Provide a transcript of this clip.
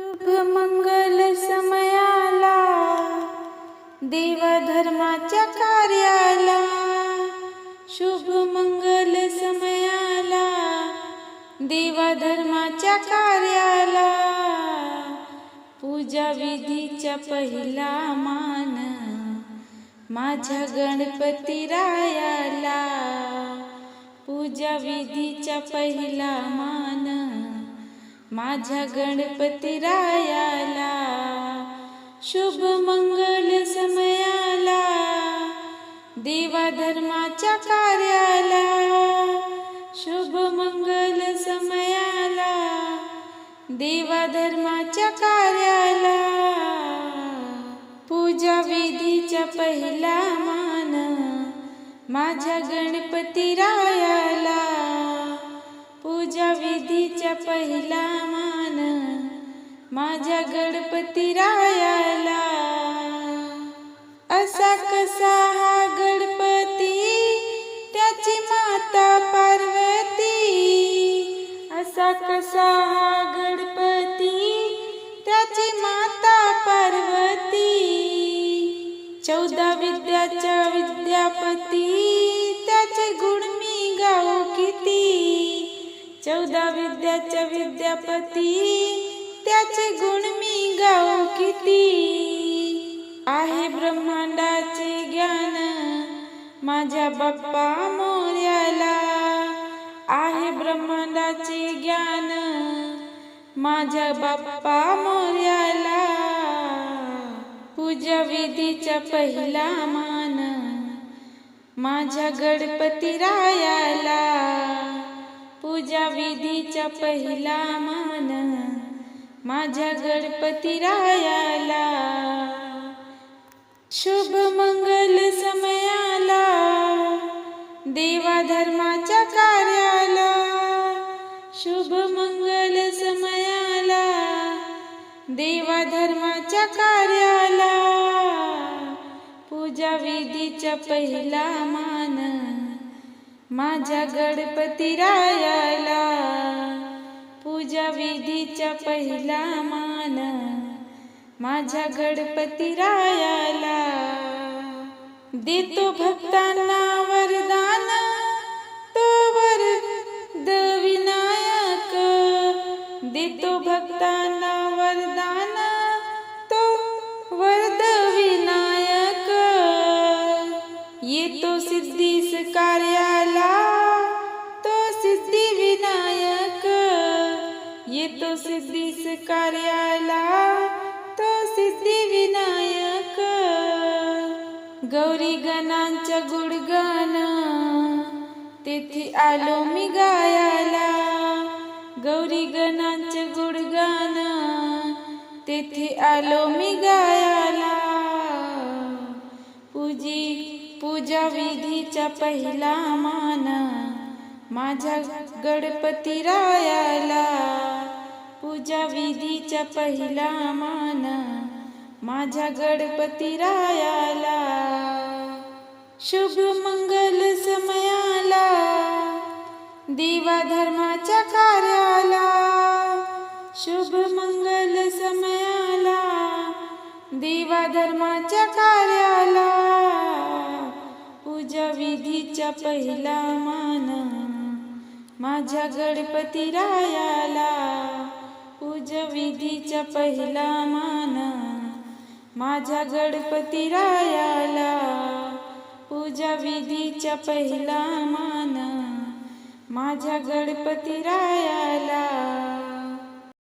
शुभ मंगल समयाला देवा धर्माच्या कार्याला, शुभ मंगल समयाला देवा धर्माच्या कार्याला, पूजा विधीचा पहिला मान माझ्या गणपती रायाला, पूजा विधीचा पहिला मान माझ्या गणपती रायाला, शुभ मंगल समयाला देवा धर्माच्या कार्याला, शुभ मंगल समयाला देवा धर्माच्या कार्याला, पूजा विधीचा पहिला मान माझ्या गणपती रायाला, पूजा विधीचा पहिला मान माझ्या गणपती रायाला. असा कसा हा गणपती त्याची माता पार्वती, असा कसा हा गणपती त्याची माता पार्वती, 14 विद्याचा विद्यापती त्याचे गुण मी गाऊ किती, 14 विद्याचा विद्यापती त्याचे गुण मी गाऊ किती, आहे ब्रह्मांडाचे ज्ञान माझ्या बाप्पा मोरयाला, आहे ब्रह्मांडाचे ज्ञान माझ्या बाप्पा मोरयाला, पूजा विधीचा पहिला मान माझ्या गणपती रायाला, पूजा विधीचा पहिला मान माझ्या गणपती रायाला, शुभ मंगल समयाला देवा धर्माच्या कार्याला, शुभ मंगल समयाला देवा धर्माच्या कार्याला, पूजा विधीचा पहिला मान माझ्या गणपती रायाला, पूजा विधीचा पहिला मान माझ्या गणपती रायाला, देतो भक्तांना वरदान तो वरद विनायक, देतो भक्तांना वरदान तो वरद विनायक, येतो सिद्धीस कार्याला तो सिद्धी विनायक, येतो सिद्धीस कार्याला तो सिद्धी विनायक, गौरी गणांच्या गुणगान तेथे आलो मी गायाला, गौरी गणांचे गुणगान तेथे आलो मी गायाला, पूजा विधीचा पहिला मान माझ्या गणपती रायाला, पूजा विधीचा पहिला मान माझ्या गणपती रायाला, शुभ मंगल समयाला देवा धर्माच्या कार्याला, शुभ मंगल समयाला देवा धर्माच्या कार्याला, पूजा विधीचा पहिला मान माझ्या गणपती रायाला, पूजा विधीचा पहिला मान माझ्या गणपती रायाला, पूजा विधीचा पहिला मान माझ्या गणपती रायाला.